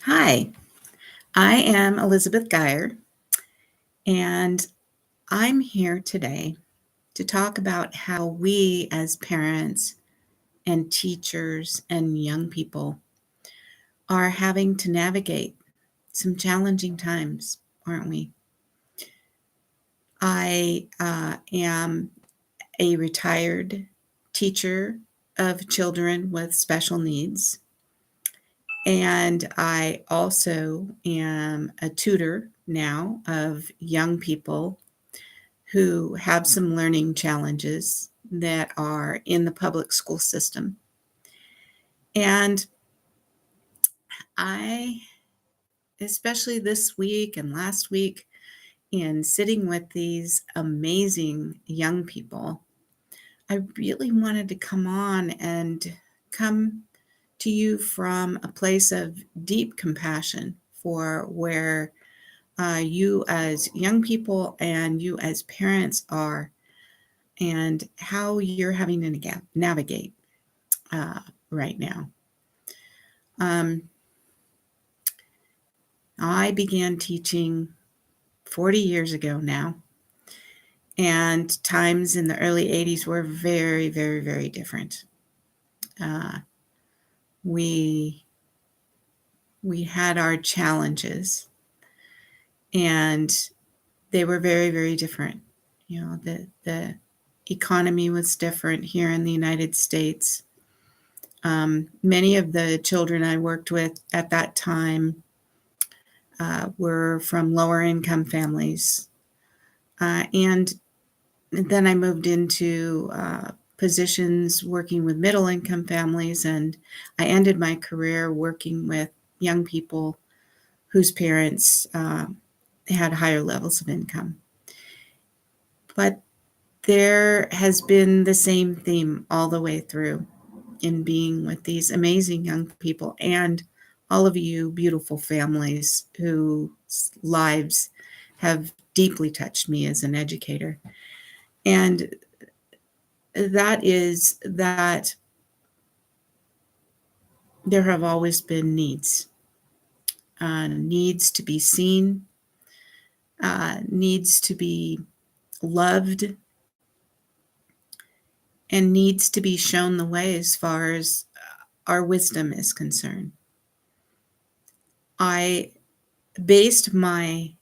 Hi, I am Elizabeth Geyer, and I'm here today to talk about how we as parents and teachers and young people are having to navigate some challenging times, aren't we? I am a retired teacher of children with special needs, and I also am a tutor now of young people who have some learning challenges that are in the public school system. And I, especially this week and last week, in sitting with these amazing young people, I really wanted to come on and come to you from a place of deep compassion for where you as young people and you as parents are, and how you're having to navigate uh, right now. Um, I began teaching 40 years ago now, and times in the early 80s were very, very, very different. Uh, we we had our challenges, and they were very, very different. The economy was different here in the United States. Many of the children I worked with at that time were from lower income families. And then I moved into positions working with middle income families, and I ended my career working with young people whose parents had higher levels of income. But there has been the same theme all the way through in being with these amazing young people and all of you beautiful families whose lives have deeply touched me as an educator. And that is that there have always been needs to be seen, needs to be loved, and needs to be shown the way as far as our wisdom is concerned. I based my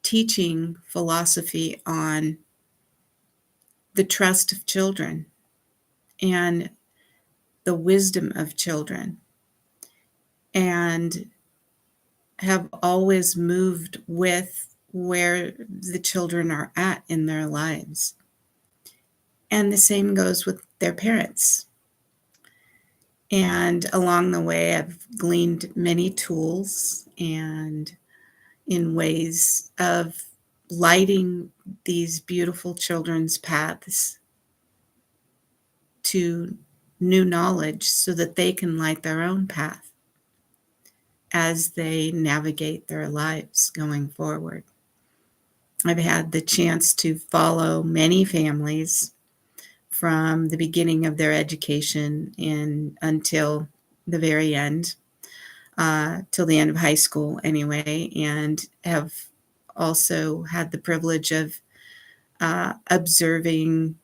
teaching philosophy on the trust of children and the wisdom of children, and have always moved with where the children are at in their lives. And the same goes with their parents. And along the way, I've gleaned many tools and in ways of lighting these beautiful children's paths to new knowledge so that they can light their own path as they navigate their lives going forward. I've had the chance to follow many families from the beginning of their education until the very end, till the end of high school anyway, and have also had the privilege of observing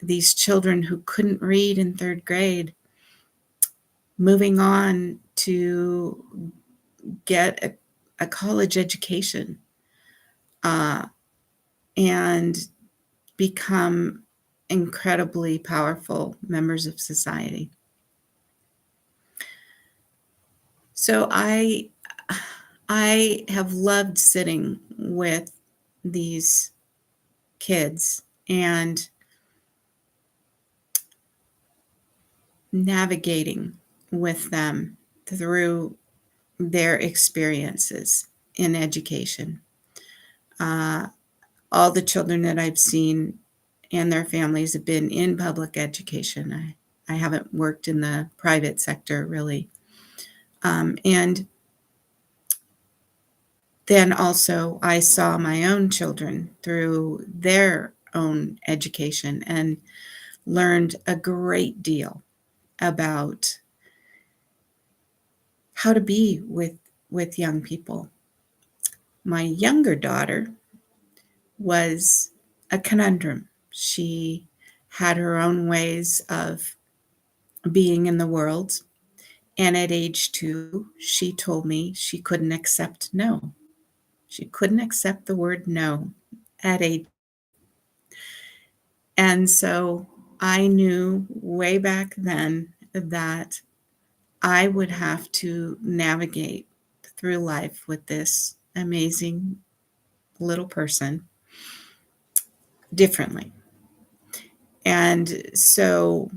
these children who couldn't read in third grade moving on to get a college education uh, and become incredibly powerful members of society. So I have loved sitting with these kids and navigating with them through their experiences in education. Uh, all the children that I've seen and their families have been in public education. I haven't worked in the private sector really. And then also I saw my own children through their own education and learned a great deal about how to be with with young people. My younger daughter was a conundrum. She had her own ways of being in the world. And at age 2, she told me she couldn't accept no. She couldn't accept the word no at age. And so I knew way back then that I would have to navigate through life with this amazing little person differently. And so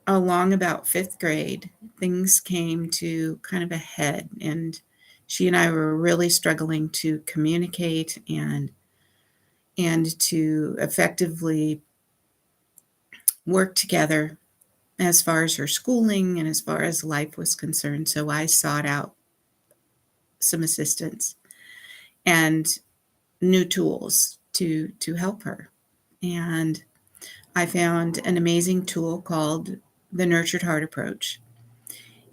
along about 5th grade, things came to kind of a head, and she and I were really struggling to communicate and to effectively work together as far as her schooling and as far as life was concerned. So I sought out some assistance and new tools to help her. And I found an amazing tool called the Nurtured Heart Approach.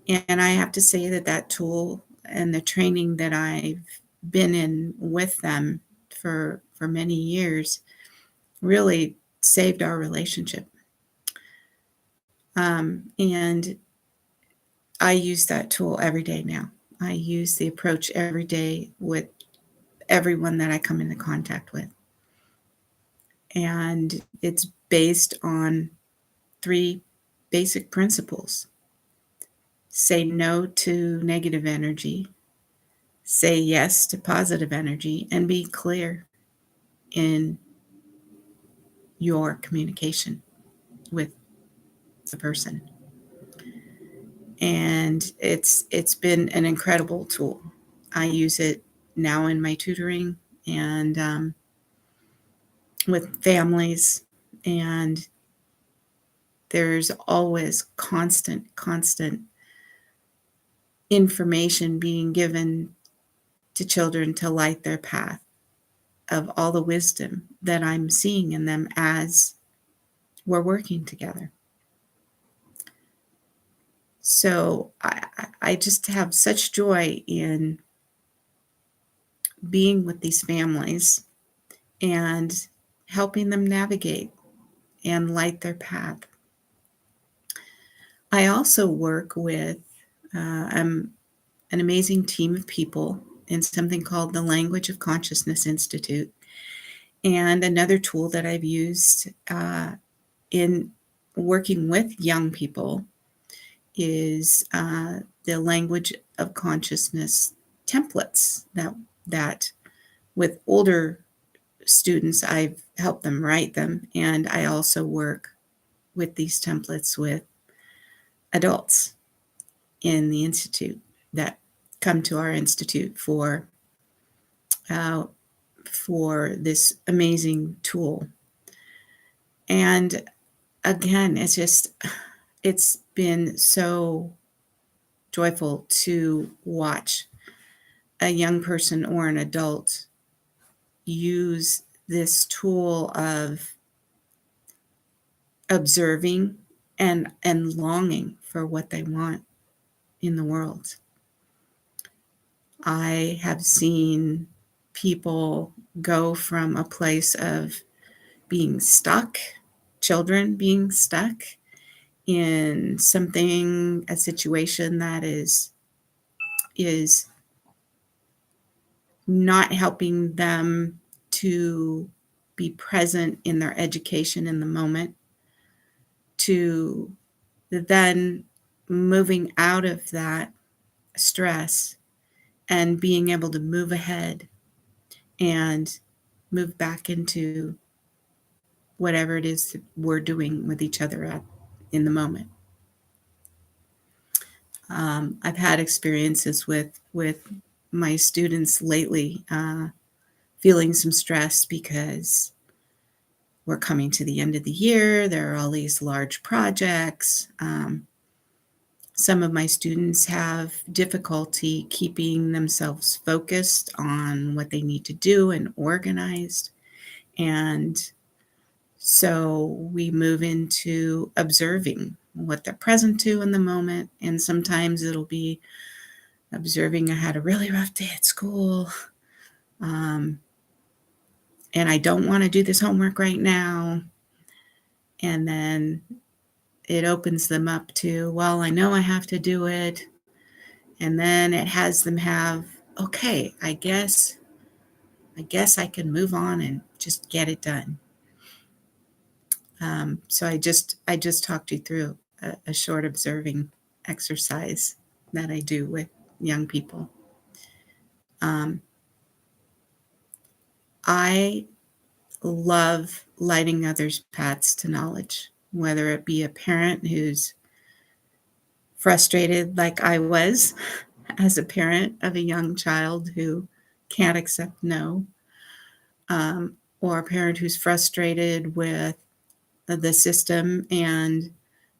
And I have to say that that tool and the training that I've been in with them for many years really saved our relationship. And I use that tool every day now. I use the approach every day with everyone that I come into contact with. And it's based on 3 basic principles. Say no to negative energy, say yes to positive energy, and be clear in your communication with the person. And it's been an incredible tool. I use it now in my tutoring and with families, and there's always constant information being given to children to light their path of all the wisdom that I'm seeing in them as we're working together. So I just have such joy in being with these families and helping them navigate and light their path. I also work with an amazing team of people in something called the Language of Consciousness Institute. And another tool that I've used in working with young people is the Language of Consciousness templates that with older students, I've helped them write them. And I also work with these templates with adults in the Institute that come to our Institute for this amazing tool. And again, it's been so joyful to watch a young person or an adult use this tool of observing and longing for what they want in the world. I have seen people go from a place of being stuck, children being stuck in something, a situation that is not helping them to be present in their education in the moment, to then moving out of that stress and being able to move ahead and move back into whatever it is that we're doing with each other in the moment. I've had experiences with my students lately feeling some stress because we're coming to the end of the year. There are all these large projects. Some of my students have difficulty keeping themselves focused on what they need to do and organized. And so we move into observing what they're present to in the moment. And sometimes it'll be observing I had a really rough day at school, and I don't want to do this homework right now. And then it opens them up to, well, I know I have to do it. And then it has them have, okay, I guess I can move on and just get it done. So I just talked you through a short observing exercise that I do with young people. I love lighting others' paths to knowledge, whether it be a parent who's frustrated like I was as a parent of a young child who can't accept no, or a parent who's frustrated with the system and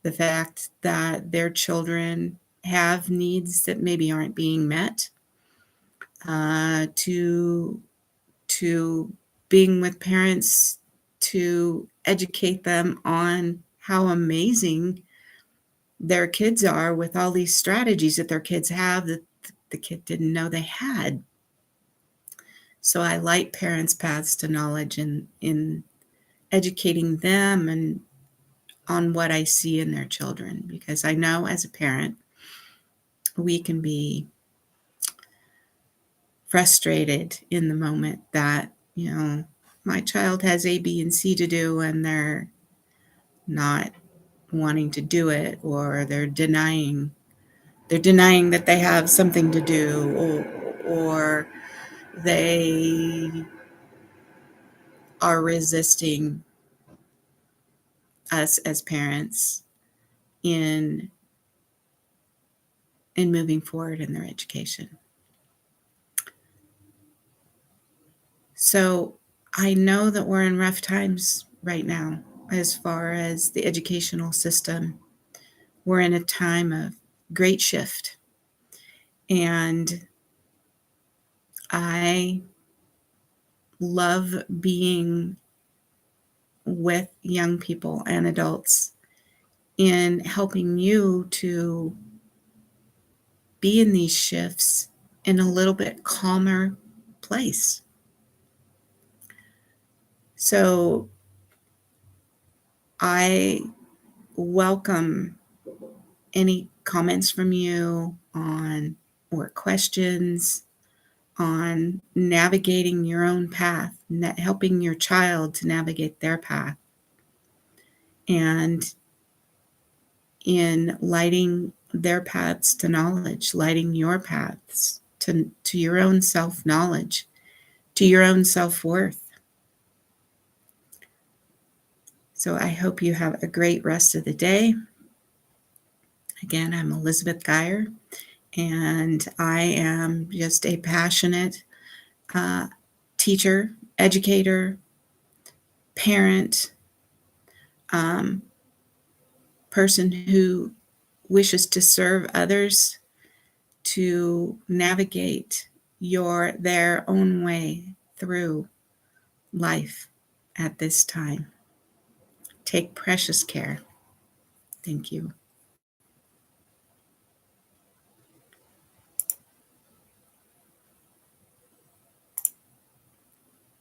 the fact that their children have needs that maybe aren't being met, to being with parents to educate them on how amazing their kids are with all these strategies that their kids have that the kid didn't know they had. So I light parents' paths to knowledge in educating them and on what I see in their children, because I know as a parent we can be frustrated in the moment that, my child has A, B, and C to do and they're not wanting to do it, or they're denying that they have something to do, or they are resisting us as parents in moving forward in their education. So I know that we're in rough times right now as far as the educational system. We're in a time of great shift. And I love being with young people and adults in helping you to be in these shifts in a little bit calmer place. So I welcome any comments from you on, or questions on navigating your own path, helping your child to navigate their path, and in lighting their paths to knowledge, lighting your paths to your own self-knowledge, to your own self-worth. So I hope you have a great rest of the day. Again, I'm Elizabeth Geyer, and I am just a passionate teacher, educator, parent, person who wishes to serve others to navigate their own way through life at this time. Take precious care. Thank you.